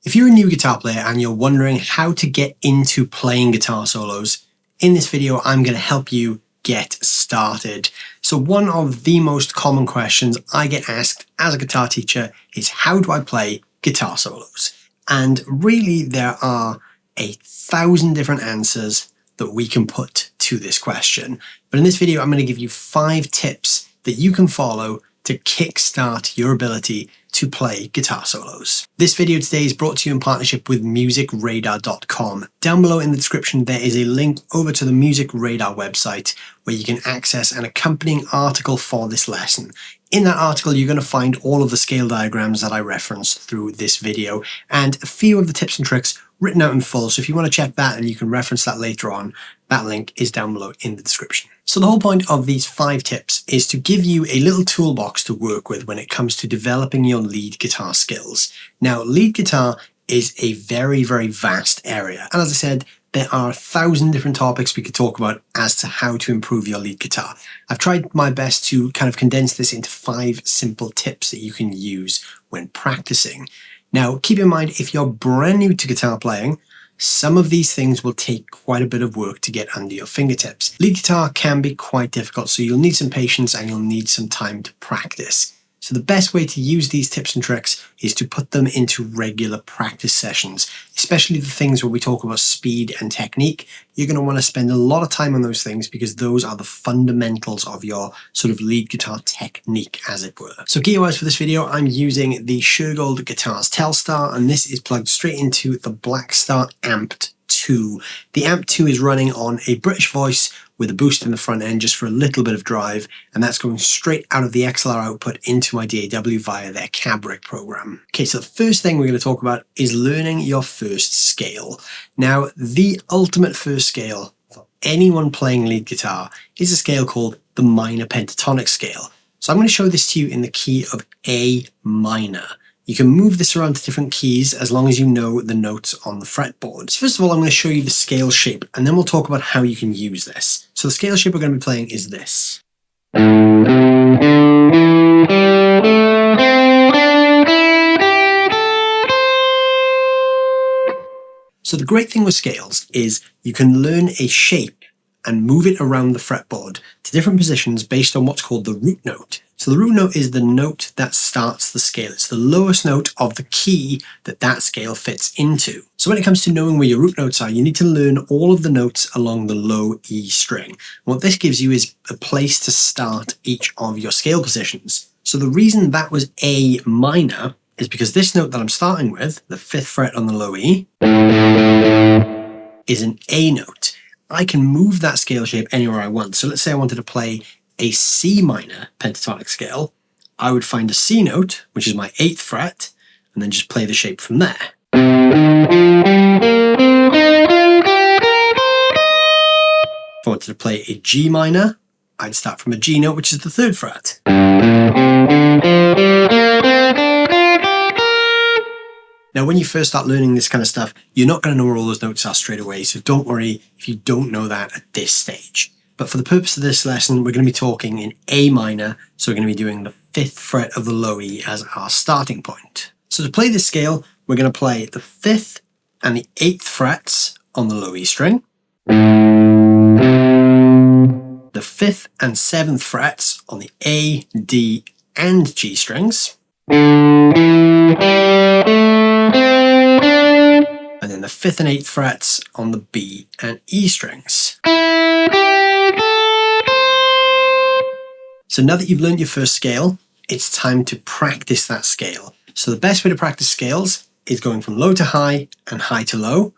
If you're a new guitar player and you're wondering how to get into playing guitar solos, in this video I'm going to help you get started. So one of the most common questions I get asked as a guitar teacher is, how do I play guitar solos? And really there are 1,000 different answers that we can put to this question. But in this video I'm going to give you 5 tips that you can follow to kickstart your ability to play guitar solos. This video today is brought to you in partnership with musicradar.com. Down below in the description there is a link over to the Music Radar website where you can access an accompanying article for this lesson. In that article you're going to find all of the scale diagrams that I referenced through this video and a few of the tips and tricks written out in full, so if you want to check that and you can reference that later on, that link is down below in the description. So the whole point of these 5 tips is to give you a little toolbox to work with when it comes to developing your lead guitar skills. Now, lead guitar is a very, very vast area, and as I said, there are 1,000 different topics we could talk about as to how to improve your lead guitar. I've tried my best to kind of condense this into 5 simple tips that you can use when practicing. Now, keep in mind, if you're brand new to guitar playing, some of these things will take quite a bit of work to get under your fingertips. Lead guitar can be quite difficult, so you'll need some patience and you'll need some time to practice. So the best way to use these tips and tricks is to put them into regular practice sessions, especially the things where we talk about speed and technique. You're going to want to spend a lot of time on those things because those are the fundamentals of your sort of lead guitar technique, as it were. So gear-wise for this video, I'm using the Shergold Guitars Telstar, and this is plugged straight into the Blackstar Amped 2. The Amp 2 is running on a British voice with a boost in the front end just for a little bit of drive, and that's going straight out of the XLR output into my DAW via their CABRIC program. Okay, so the first thing we're going to talk about is learning your first scale. Now, the ultimate first scale for anyone playing lead guitar is a scale called the minor pentatonic scale. So I'm going to show this to you in the key of A minor. You can move this around to different keys as long as you know the notes on the fretboard. So first of all, I'm going to show you the scale shape, and then we'll talk about how you can use this. So the scale shape we're going to be playing is this. So the great thing with scales is you can learn a shape and move it around the fretboard to different positions based on what's called the root note. So the root note is the note that starts the scale. It's the lowest note of the key that that scale fits into. So when it comes to knowing where your root notes are, you need to learn all of the notes along the low E string. And what this gives you is a place to start each of your scale positions. So the reason that was A minor is because this note that I'm starting with, the 5th fret on the low E, is an A note. I can move that scale shape anywhere I want. So let's say I wanted to play a C minor pentatonic scale. I would find a C note, which is my 8th fret, and then just play the shape from there. If I wanted to play a G minor, I'd start from a G note, which is the 3rd fret. Now, when you first start learning this kind of stuff, you're not going to know where all those notes are straight away, so don't worry if you don't know that at this stage. But for the purpose of this lesson, we're going to be talking in A minor, so we're going to be doing the 5th fret of the low E as our starting point. So to play this scale, we're going to play the 5th and the 8th frets on the low E string, the 5th and 7th frets on the A, D, and G strings, and then the 5th and 8th frets on the B and E strings. So now that you've learned your first scale, it's time to practice that scale. So the best way to practice scales is going from low to high and high to low,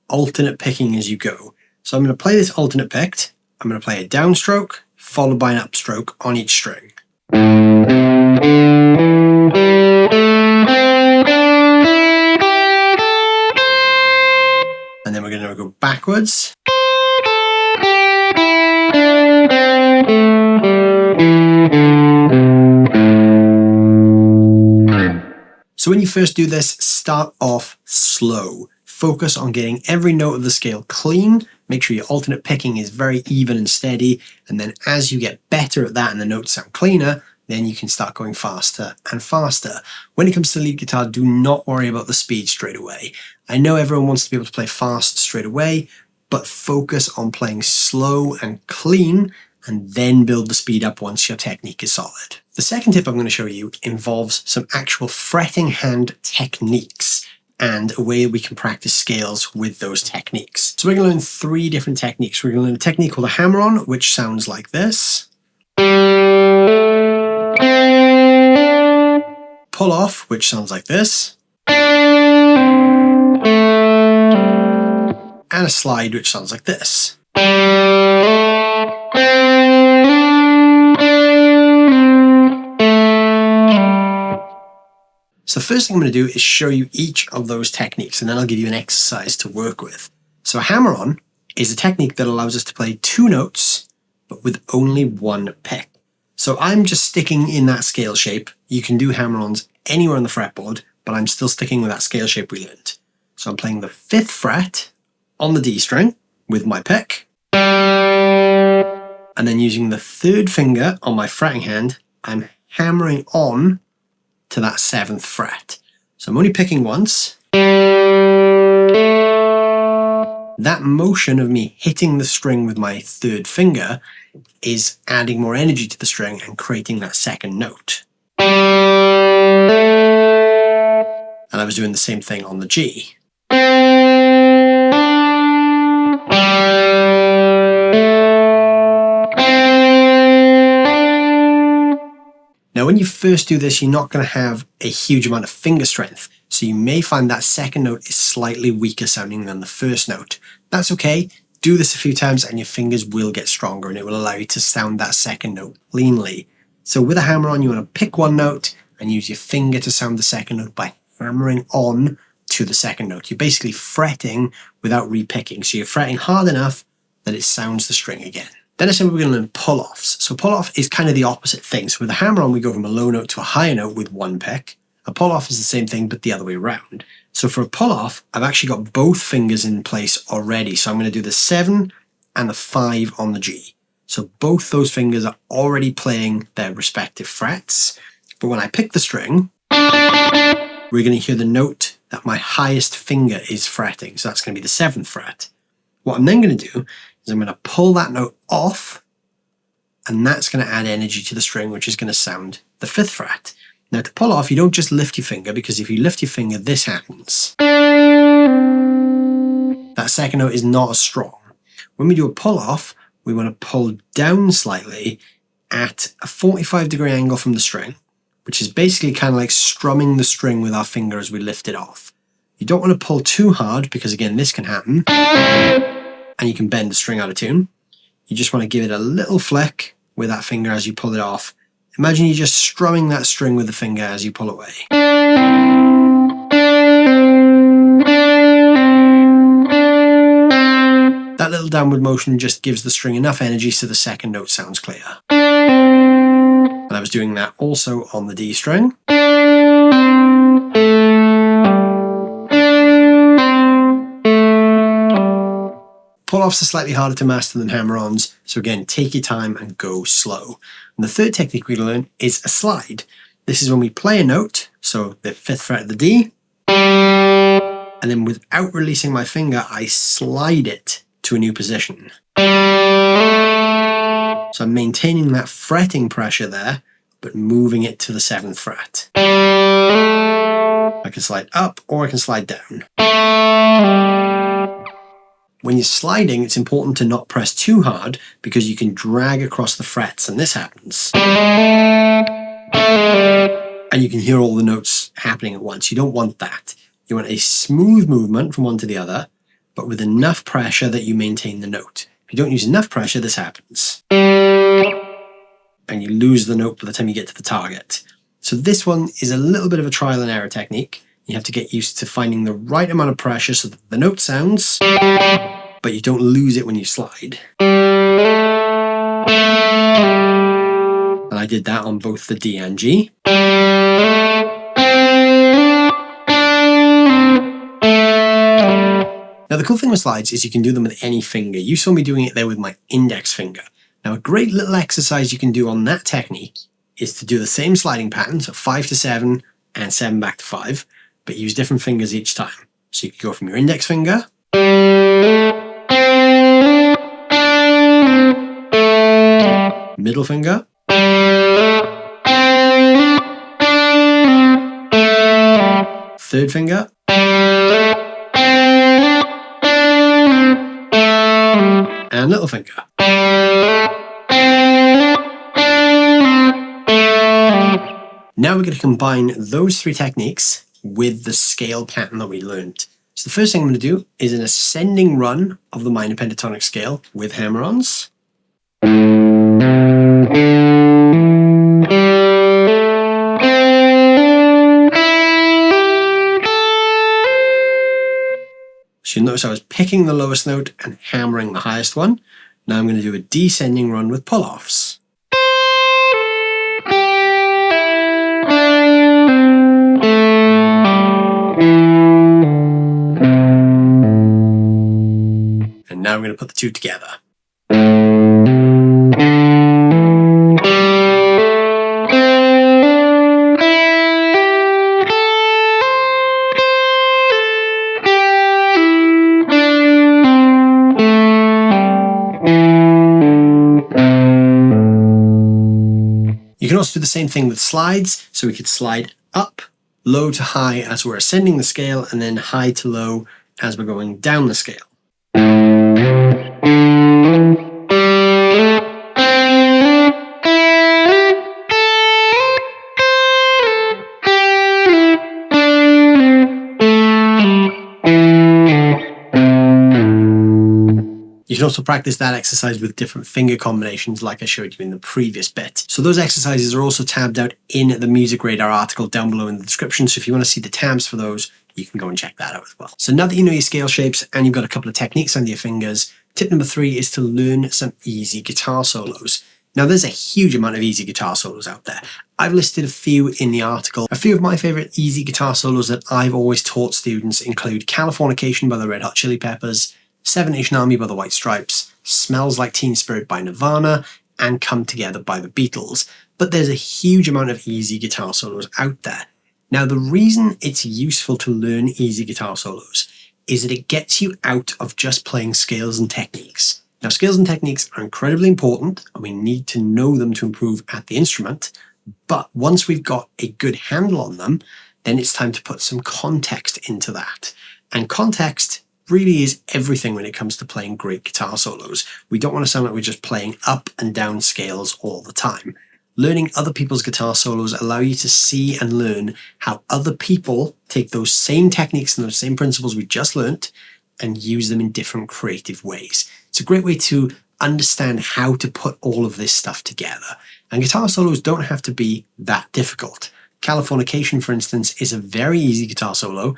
alternate picking as you go. So I'm going to play this alternate picked. I'm going to play a downstroke followed by an upstroke on each string. And then we're going to go backwards. So when you first do this, start off slow. Focus on getting every note of the scale clean. Make sure your alternate picking is very even and steady. And then as you get better at that and the notes sound cleaner, then you can start going faster and faster. When it comes to lead guitar, do not worry about the speed straight away. I know everyone wants to be able to play fast straight away, but focus on playing slow and clean and then build the speed up once your technique is solid. The second tip I'm going to show you involves some actual fretting hand techniques and a way we can practice scales with those techniques. So we're going to learn 3 different techniques. We're going to learn a technique called a hammer-on, which sounds like this. Pull off, which sounds like this. And a slide, which sounds like this. So the first thing I'm going to do is show you each of those techniques, and then I'll give you an exercise to work with. So a hammer-on is a technique that allows us to play 2 notes, but with only 1 pick. So I'm just sticking in that scale shape. You can do hammer-ons anywhere on the fretboard, but I'm still sticking with that scale shape we learned. So I'm playing the 5th fret on the D string with my pick, and then using the 3rd finger on my fretting hand, I'm hammering on to that 7th fret. So I'm only picking once. That motion of me hitting the string with my 3rd finger is adding more energy to the string and creating that 2nd note. And I was doing the same thing on the G. Now, when you first do this, you're not going to have a huge amount of finger strength, so you may find that 2nd note is slightly weaker sounding than the 1st note. That's okay. Do this a few times and your fingers will get stronger and it will allow you to sound that 2nd note cleanly. So with a hammer-on, you want to pick 1 note and use your finger to sound the 2nd note by hammering on to the 2nd note. You're basically fretting without repicking, so you're fretting hard enough that it sounds the string again. Then I said we're going to learn pull-offs. So pull-off is kind of the opposite thing. So with a hammer-on, we go from a low note to a higher note with 1 pick. A pull-off is the same thing, but the other way around. So for a pull-off, I've actually got both fingers in place already. So I'm going to do the 7 and the 5 on the G. So both those fingers are already playing their respective frets. But when I pick the string, we're going to hear the note that my highest finger is fretting. So that's going to be the 7th fret. What I'm then going to do is I'm going to pull that note off, and that's going to add energy to the string, which is going to sound the 5th fret. Now to pull off, you don't just lift your finger, because if you lift your finger, this happens. That 2nd note is not as strong. When we do a pull off, we want to pull down slightly at a 45-degree angle from the string, which is basically kind of like strumming the string with our finger as we lift it off. You don't want to pull too hard, because again, this can happen, and you can bend the string out of tune. You just want to give it a little flick with that finger as you pull it off. Imagine you're just strumming that string with the finger as you pull away. That little downward motion just gives the string enough energy so the 2nd note sounds clear. And I was doing that also on the D string. Pull-offs are slightly harder to master than hammer-ons, so again, take your time and go slow. And the 3rd technique we learn is a slide. This is when we play a note, so the 5th fret of the D, and then without releasing my finger, I slide it to a new position. So I'm maintaining that fretting pressure there, but moving it to the 7th fret. I can slide up or I can slide down. When you're sliding, it's important to not press too hard because you can drag across the frets, and this happens. And you can hear all the notes happening at once. You don't want that. You want a smooth movement from one to the other, but with enough pressure that you maintain the note. If you don't use enough pressure, this happens. And you lose the note by the time you get to the target. So this one is a little bit of a trial and error technique. You have to get used to finding the right amount of pressure so that the note sounds, but you don't lose it when you slide. And I did that on both the D and G. Now the cool thing with slides is you can do them with any finger. You saw me doing it there with my index finger. Now a great little exercise you can do on that technique is to do the same sliding pattern, so 5 to 7 and 7 back to 5, but use different fingers each time. So you can go from your index finger, middle finger, third finger, and little finger. Now we're going to combine those three techniques with the scale pattern that we learned. So the first thing I'm going to do is an ascending run of the minor pentatonic scale with hammer-ons. So you'll notice I was picking the lowest note and hammering the highest one. Now I'm going to do a descending run with pull-offs. And now we're going to put the two together. You can also do the same thing with slides, so we could slide up, low to high as we're ascending the scale, and then high to low as we're going down the scale. You can also practice that exercise with different finger combinations like I showed you in the previous bit. So those exercises are also tabbed out in the Music Radar article down below in the description. So if you want to see the tabs for those, you can go and check that out as well. So now that you know your scale shapes and you've got a couple of techniques under your fingers, tip number 3 is to learn some easy guitar solos. Now there's a huge amount of easy guitar solos out there. I've listed a few in the article. A few of my favorite easy guitar solos that I've always taught students include Californication by the Red Hot Chili Peppers, Seven Nation Army by the White Stripes, Smells Like Teen Spirit by Nirvana, and Come Together by the Beatles. But there's a huge amount of easy guitar solos out there. Now the reason it's useful to learn easy guitar solos is that it gets you out of just playing scales and techniques. Now scales and techniques are incredibly important and we need to know them to improve at the instrument, but once we've got a good handle on them, then it's time to put some context into that. And context really is everything when it comes to playing great guitar solos. We don't want to sound like we're just playing up and down scales all the time. Learning other people's guitar solos allow you to see and learn how other people take those same techniques and those same principles we just learnt and use them in different creative ways. It's a great way to understand how to put all of this stuff together. And guitar solos don't have to be that difficult. Californication, for instance, is a very easy guitar solo,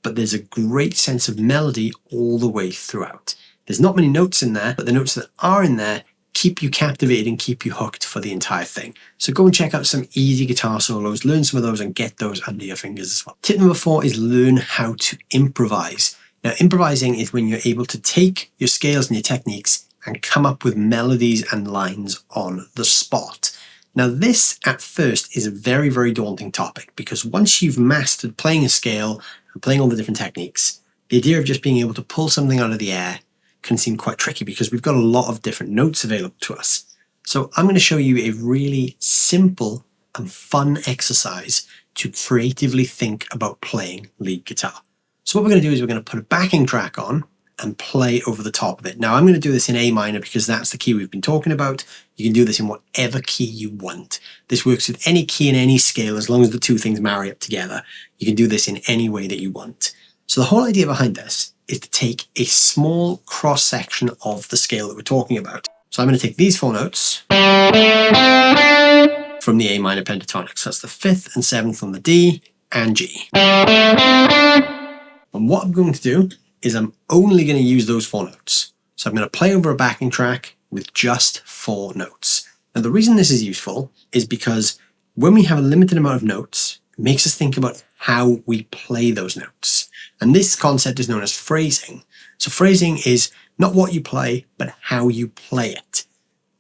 but there's a great sense of melody all the way throughout. There's not many notes in there, but the notes that are in there keep you captivated and keep you hooked for the entire thing. So go and check out some easy guitar solos, learn some of those and get those under your fingers as well. Tip number 4 is learn how to improvise. Now improvising is when you're able to take your scales and your techniques and come up with melodies and lines on the spot. Now this at first is a very, very daunting topic because once you've mastered playing a scale and playing all the different techniques, the idea of just being able to pull something out of the air can seem quite tricky because we've got a lot of different notes available to us. So I'm going to show you a really simple and fun exercise to creatively think about playing lead guitar. So what we're going to do is we're going to put a backing track on and play over the top of it. Now I'm going to do this in A minor because that's the key we've been talking about. You can do this in whatever key you want. This works with any key and any scale as long as the two things marry up together. You can do this in any way that you want. So the whole idea behind this is to take a small cross section of the scale that we're talking about. So I'm going to take these 4 notes from the A minor pentatonic. So that's the 5th and 7th on the D and G. And what I'm going to do is I'm only going to use those 4 notes. So I'm going to play over a backing track with just 4 notes. Now the reason this is useful is because when we have a limited amount of notes, it makes us think about how we play those notes. And this concept is known as phrasing. So phrasing is not what you play, but how you play it.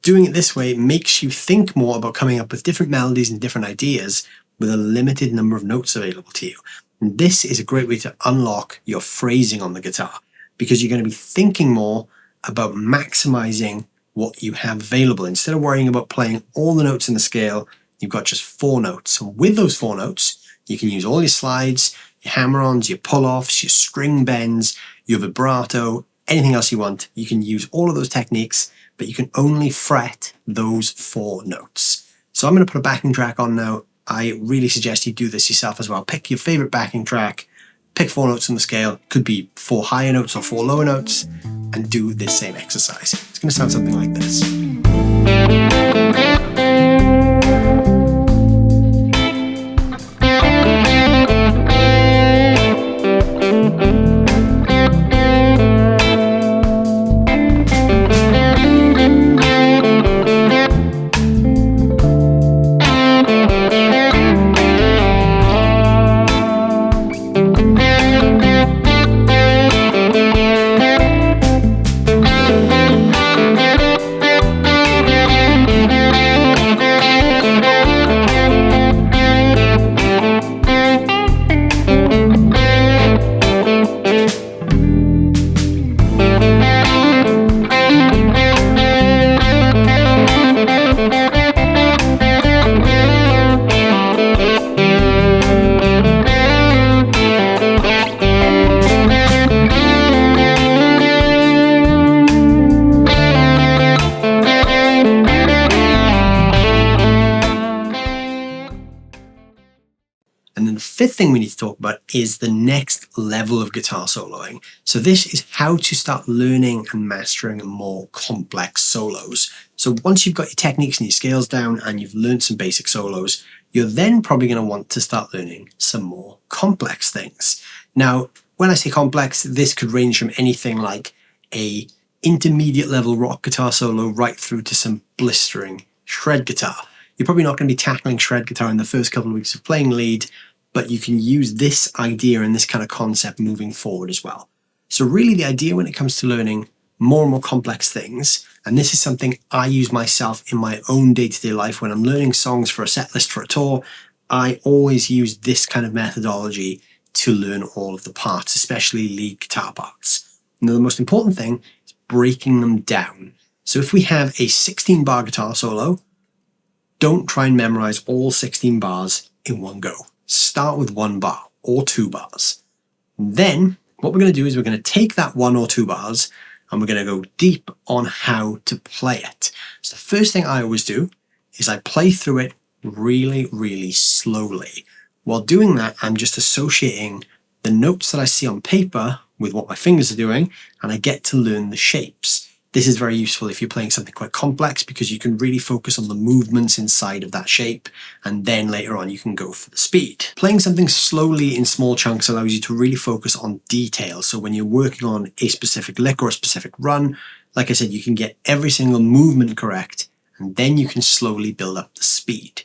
Doing it this way makes you think more about coming up with different melodies and different ideas with a limited number of notes available to you. And this is a great way to unlock your phrasing on the guitar, because you're going to be thinking more about maximizing what you have available. Instead of worrying about playing all the notes in the scale, you've got just 4 notes. And with those 4 notes, you can use all your slides, your hammer-ons, your pull-offs, your string bends, your vibrato, anything else you want. You can use all of those techniques, but you can only fret those 4 notes. So I'm going to put a backing track on now. I really suggest you do this yourself as well. Pick your favorite backing track, pick 4 notes on the scale, could be 4 higher notes or 4 lower notes, and do this same exercise. It's going to sound something like this. And then the 5th thing we need to talk about is the next level of guitar soloing. So this is how to start learning and mastering more complex solos. So once you've got your techniques and your scales down and you've learned some basic solos, you're then probably going to want to start learning some more complex things. Now, when I say complex, this could range from anything like a intermediate level rock guitar solo right through to some blistering shred guitar. You're probably not going to be tackling shred guitar in the first couple of weeks of playing lead, but you can use this idea and this kind of concept moving forward as well. So really the idea when it comes to learning more and more complex things, and this is something I use myself in my own day-to-day life when I'm learning songs for a set list for a tour, I always use this kind of methodology to learn all of the parts, especially lead guitar parts. Now the most important thing is breaking them down. So if we have a 16-bar guitar solo, don't try and memorize all 16 bars in one go. Start with 1 bar or 2 bars. Then what we're going to do is we're going to take that 1 or 2 bars and we're going to go deep on how to play it. So the first thing I always do is I play through it really, really slowly. While doing that, I'm just associating the notes that I see on paper with what my fingers are doing, and I get to learn the shapes. This is very useful if you're playing something quite complex because you can really focus on the movements inside of that shape, and then later on you can go for the speed. Playing something slowly in small chunks allows you to really focus on detail. So when you're working on a specific lick or a specific run, like I said, you can get every single movement correct, and then you can slowly build up the speed.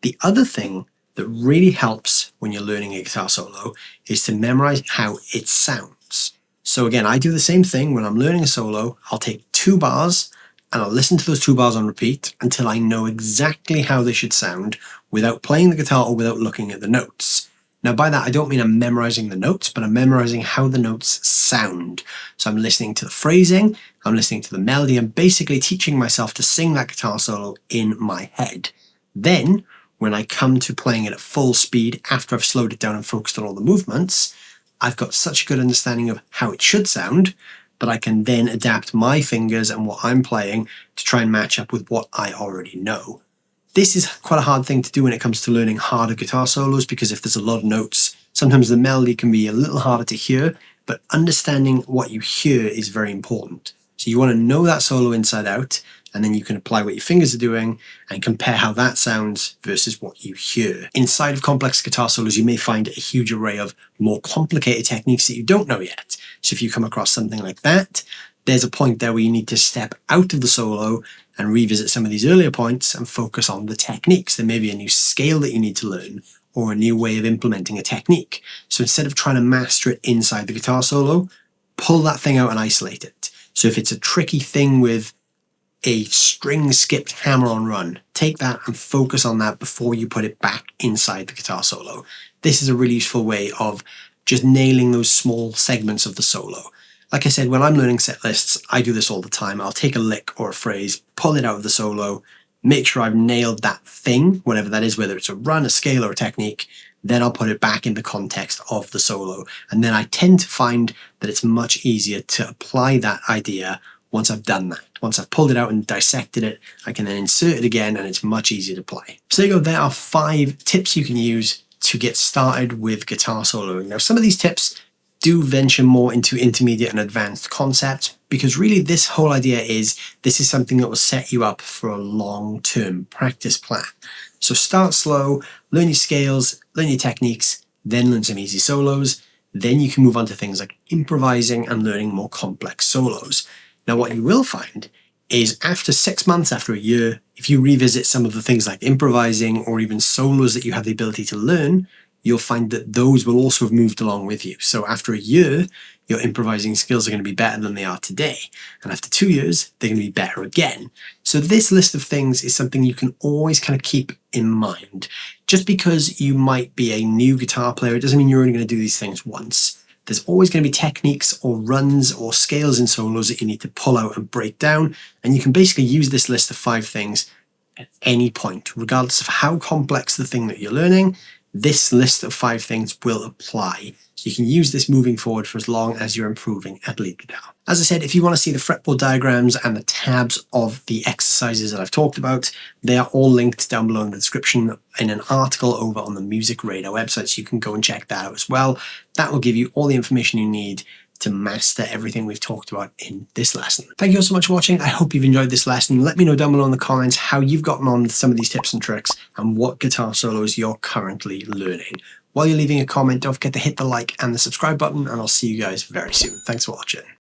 The other thing that really helps when you're learning a guitar solo is to memorize how it sounds. So again, I do the same thing when I'm learning a solo. I'll take 2 bars and I'll listen to those 2 bars on repeat until I know exactly how they should sound without playing the guitar or without looking at the notes. Now by that, I don't mean I'm memorizing the notes, but I'm memorizing how the notes sound. So I'm listening to the phrasing, I'm listening to the melody, I'm basically teaching myself to sing that guitar solo in my head. Then, when I come to playing it at full speed after I've slowed it down and focused on all the movements, I've got such a good understanding of how it should sound that I can then adapt my fingers and what I'm playing to try and match up with what I already know. This is quite a hard thing to do when it comes to learning harder guitar solos, because if there's a lot of notes, sometimes the melody can be a little harder to hear, but understanding what you hear is very important. So you want to know that solo inside out, and then you can apply what your fingers are doing and compare how that sounds versus what you hear. Inside of complex guitar solos, you may find a huge array of more complicated techniques that you don't know yet. So if you come across something like that, there's a point there where you need to step out of the solo and revisit some of these earlier points and focus on the techniques. There may be a new scale that you need to learn or a new way of implementing a technique. So instead of trying to master it inside the guitar solo, pull that thing out and isolate it. So if it's a tricky thing with a string skipped hammer-on run. Take that and focus on that before you put it back inside the guitar solo. This is a really useful way of just nailing those small segments of the solo. Like I said, when I'm learning set lists, I do this all the time. I'll take a lick or a phrase, pull it out of the solo, make sure I've nailed that thing, whatever that is, whether it's a run, a scale, or a technique, then I'll put it back in the context of the solo. And then I tend to find that it's much easier to apply that idea once I've done that. Once I've pulled it out and dissected it, I can then insert it again and it's much easier to play. So there you go, there are 5 tips you can use to get started with guitar soloing. Now some of these tips do venture more into intermediate and advanced concepts, because really this whole idea is this is something that will set you up for a long-term practice plan. So start slow, learn your scales, learn your techniques, then learn some easy solos. Then you can move on to things like improvising and learning more complex solos. Now what you will find is after 6 months, after a year, if you revisit some of the things like improvising or even solos that you have the ability to learn, you'll find that those will also have moved along with you. So after a year, your improvising skills are going to be better than they are today. And after 2 years, they're going to be better again. So this list of things is something you can always kind of keep in mind. Just because you might be a new guitar player, it doesn't mean you're only going to do these things once. There's always going to be techniques or runs or scales in solos that you need to pull out and break down. And you can basically use this list of 5 things at any point, regardless of how complex the thing that you're learning. This list of 5 things will apply. So you can use this moving forward for as long as you're improving at lead guitar. As I said, if you want to see the fretboard diagrams and the tabs of the exercises that I've talked about, they are all linked down below in the description in an article over on the Music Radar website, so you can go and check that out as well. That will give you all the information you need to master everything we've talked about in this lesson. Thank you all so much for watching. I hope you've enjoyed this lesson. Let me know down below in the comments how you've gotten on with some of these tips and tricks and what guitar solos you're currently learning. While you're leaving a comment, don't forget to hit the like and the subscribe button, and I'll see you guys very soon. Thanks for watching.